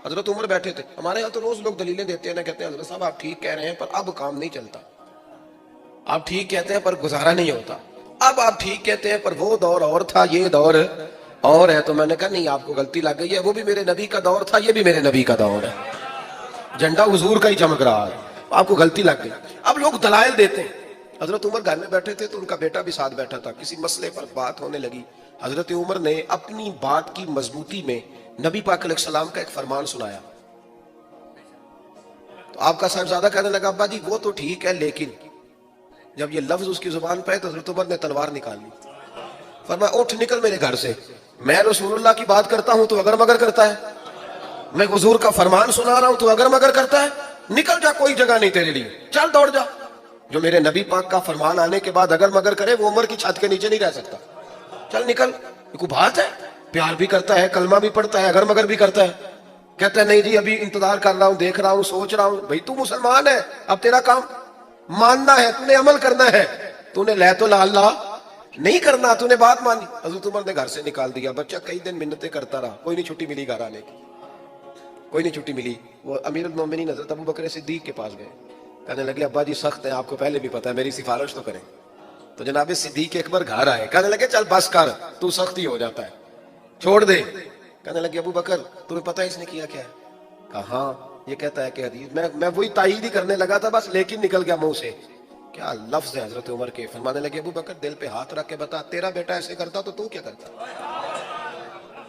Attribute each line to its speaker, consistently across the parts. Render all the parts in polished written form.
Speaker 1: حضرت عمر بیٹھے تھے. ہمارے یہاں تو روز لوگ دلیلیں دیتے ہیں نا, کہتے ہیں حضرت صاحب آپ ٹھیک کہہ رہے ہیں پر اب کام نہیں چلتا, آپ ٹھیک کہتے ہیں پر گزارا نہیں ہوتا, اب آپ ٹھیک کہتے ہیں پر وہ دور اور تھا, یہ دور اور ہے. تو میں نے کہا نہیں, آپ کو غلطی لگ گئی ہے, وہ بھی میرے نبی کا دور تھا, یہ بھی میرے نبی کا دور ہے, جھنڈا حضور کا ہی چمک رہا ہے, آپ کو غلطی لگ گئی. اب لوگ دلائل دیتے ہیں. حضرت عمر گھر میں بیٹھے تھے تو ان کا بیٹا بھی ساتھ بیٹھا تھا, کسی مسئلے پر بات ہونے لگی. حضرت عمر نے اپنی بات کی مضبوطی میں نبی پاک علیہ السلام کا ایک فرمان سنایا. تو آپ کا صاحبزادہ کہنے لگا ابا جی وہ تو ٹھیک ہے, لیکن جب یہ لفظ اس کی زبان پہ تو حضرت عمر نے تلوار نکال لی. فرمایا اٹھ نکل میرے گھر سے, میں رسول اللہ کی بات کرتا ہوں تو اگر مگر کرتا ہے, میں حضور کا فرمان سنا رہا ہوں تو اگر مگر کرتا ہے, نکل جا, کوئی جگہ نہیں تیرے لیے, چل دوڑ جا. جو میرے نبی پاک کا فرمان آنے کے بعد اگر مگر کرے وہ عمر کی چھت کے نیچے نہیں رہ سکتا. چل نکل, یہ کوئی بات ہے؟ پیار بھی کرتا ہے, کلمہ بھی پڑھتا ہے, اگر مگر بھی کرتا ہے. کہتا ہے نہیں جی ابھی انتظار کر رہا ہوں, دیکھ رہا ہوں, سوچ رہا ہوں. بھئی تو مسلمان ہے, اب تیرا کام ماننا ہے, تو نے عمل کرنا ہے, تو نے لے تو لا اللہ نہیں کرنا, تو نے بات مانی. حضرت عمر نے گھر سے نکال دیا. بچہ کئی دن منتیں کرتا رہا, کوئی نہیں چھٹی ملی گھر آنے کی, کوئی نہیں چھٹی ملی. وہ امیر المومنین حضرت ابو بکر صدیق کے پاس گئے, کہنے لگے ابا جی سخت ہیں, آپ کو پہلے بھی پتا ہے, میری سفارش تو کریں. تو جناب صدیق اکبر گھر آئے, کہنے لگے چل بس کر, تو سخت ہی ہو جاتا ہے, چھوڑ دے. کہنے لگے ابو بکر تمہیں پتہ ہے اس نے کیا کیا ہے؟ کہا ہاں, یہ کہتا ہے کہ حدیث میں وہی تائید ہی کرنے لگا تھا بس, لیکن نکل گیا منہ سے. کیا لفظ ہے حضرت عمر کے. فرمانے لگے ابو بکر دل پہ ہاتھ رکھ کے بتا, تیرا بیٹا ایسے کرتا تو کیا کرتا؟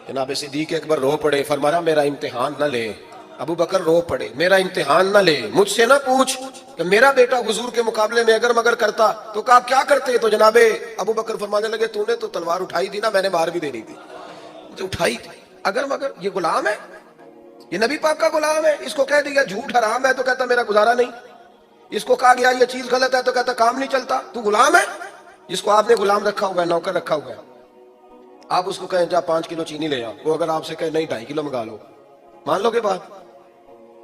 Speaker 1: جناب صدیق اکبر رو پڑے. فرمایا میرا امتحان نہ لے. ابو بکر رو پڑے, میرا امتحان نہ لے, مجھ سے نہ پوچھ کہ میرا بیٹا حضور کے مقابلے میں اگر مگر کرتا تو کہا کیا کرتے. تو جناب ابو بکر فرمانے لگے تو نے تو تلوار اٹھائی تھی نا, میں نے مار بھی دینی تھی, تو اٹھائی تھی. اگر مگر یہ غلام ہے, یہ نبی پاک کا غلام ہے, اس کو کہہ دیا جھوٹ حرام ہے تو کہتا میرا گزارا نہیں, اس کو کہا گیا یہ چیز غلط ہے تو کہتا کام نہیں چلتا. تو غلام ہے, جس کو آپ نے غلام رکھا ہوا ہے, نوکر رکھا ہوا ہے, آپ اس کو کہیں جا 5 کلو چینی لے آ, وہ اگر آپ سے کہے نہیں 2.5 کلو منگا لو, مان لو گے بات؟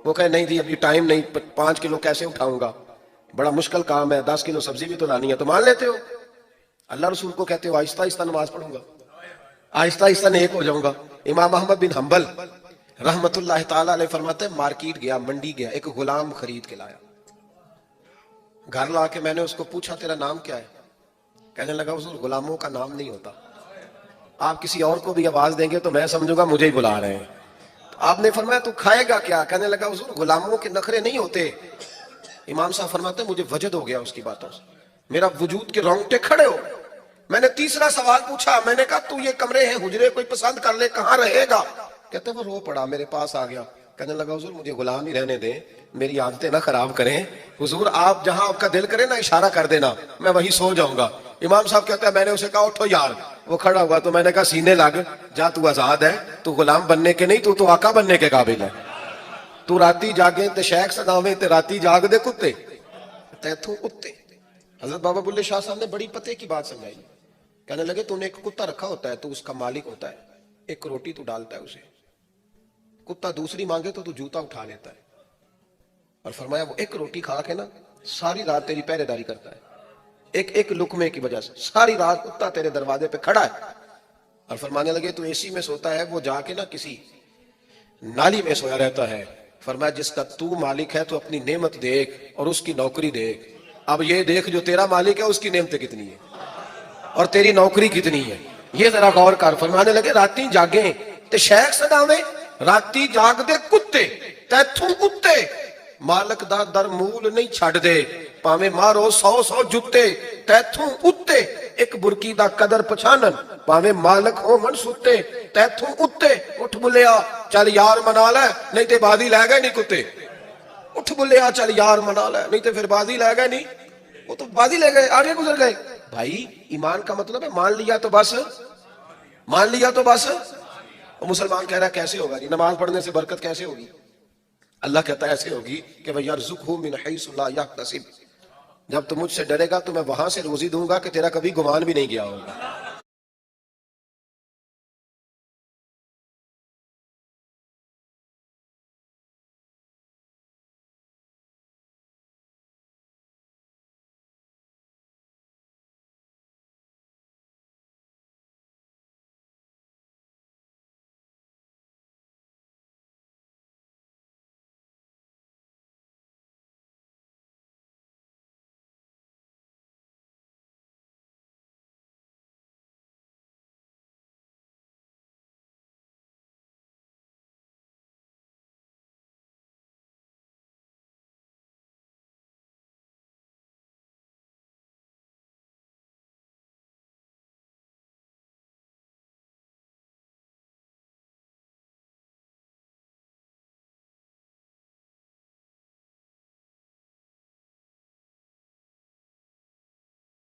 Speaker 1: وہ کہے نہیں جی ابھی ٹائم نہیں, 5 کلو کیسے اٹھاؤں گا, بڑا مشکل کام ہے, 10 کلو سبزی بھی تو لانی ہے, تو مان لیتے ہو؟ اللہ رسول کو کہتے ہو آہستہ آہستہ نماز پڑھوں گا, آہستہ آہستہ نیک ہو جاؤں گا. امام احمد بن حنبل رحمت اللہ تعالیٰ علیہ فرماتے ہیں مارکیٹ گیا, منڈی گیا, ایک غلام خرید کے لایا. گھر لا کے میں نے اس کو پوچھا تیرا نام کیا ہے؟ کہنے لگا حضور غلاموں کا نام نہیں ہوتا, آپ کسی اور کو بھی آواز دیں گے تو میں سمجھوں گا مجھے ہی بلا رہے ہیں. آپ نے فرمایا تو کھائے گا کیا؟ کہنے لگا حضور غلاموں کے نخرے نہیں ہوتے. امام صاحب فرماتے ہیں مجھے وجد ہو گیا اس کی باتوں سے, میرا وجود کے رونگٹے کھڑے ہو. میں نے تیسرا سوال پوچھا, میں نے کہا تو یہ کمرے ہیں حجرے کوئی پسند کر لے, کہاں رہے گا؟ کہتے وہ رو پڑا, میرے پاس آ گیا. کہنے لگا حضور مجھے غلام ہی رہنے دیں, میری عادتیں نہ خراب کریں. حضور آپ جہاں آپ کا دل کرے نا اشارہ کر دینا, میں وہیں سو جاؤں گا. امام صاحب کہتا ہے میں نے اسے کہا اٹھو یار, وہ کھڑا ہوا تو میں نے کہا سینے لگ جا, تو آزاد ہے, تو غلام بننے کے نہیں, تو آقا بننے کے قابل ہے. تو راتی جاگے تے شیخ سداویں تے راتی جاگ دے کتے تیتھوں کتے. حضرت بابا بلے شاہ صاحب نے بڑی پتے کی بات سمجھائی. کہنے لگے تو نے ایک کتا رکھا ہوتا ہے, تو اس کا مالک ہوتا ہے, ایک روٹی تو ڈالتا ہے اسے, کتا دوسری مانگے تو جوتا اٹھا لیتا ہے. اور فرمایا وہ ایک روٹی کھا کے نا ساری رات تیری پہرے داری کرتا ہے, ایک لقمے کی وجہ سے ساری رات کتا تیرے دروازے پہ کھڑا ہے. اور فرمانے لگے تو اے سی میں سوتا ہے, وہ جا کے نا کسی نالی میں سویا رہتا ہے. فرمایا جس کا تو مالک ہے تو اپنی نعمت دیکھ اور اس کی نوکری دیکھ. اب یہ دیکھ جو تیرا مالک ہے اس کی نعمتیں کتنی ہیں اور تیری نوکری کتنی ہے, یہ ذرا غور کر. فرمانے لگے راتی جاگیں تے شیخ سداویں, راتی جاگ دے کتے تیتھوں کتے, مالک دا در مول نہیں چھڑ دے, پاویں مارو 100 جتے تیتھوں اتے, ایک برکی دا قدر پچھانن پاویں مالک ہو من ستے تیتھوں اتے. اٹھ بلیا چل یار منا لے, نہیں تے بازی لے گئے نہیں کتے. اٹھ بلیا چل یار منا لے, نہیں تے پھر بازی لے گئے نہیں, وہ تو بازی لے گئے, آگے گزر گئے. بھائی ایمان کا مطلب ہے مان لیا تو بس, مان لیا تو بس. وہ مسلمان کہہ رہا ہے کیسے ہوگا جی, نماز پڑھنے سے برکت کیسے ہوگی؟ اللہ کہتا ہے ایسے ہوگی کہ وَيَرْزُقْهُ مِنْ حَيْثُ لَا يَحْتَسِبُ, جب تم مجھ سے ڈرے گا تو میں وہاں سے روزی دوں گا کہ تیرا کبھی گمان بھی نہیں گیا ہوگا.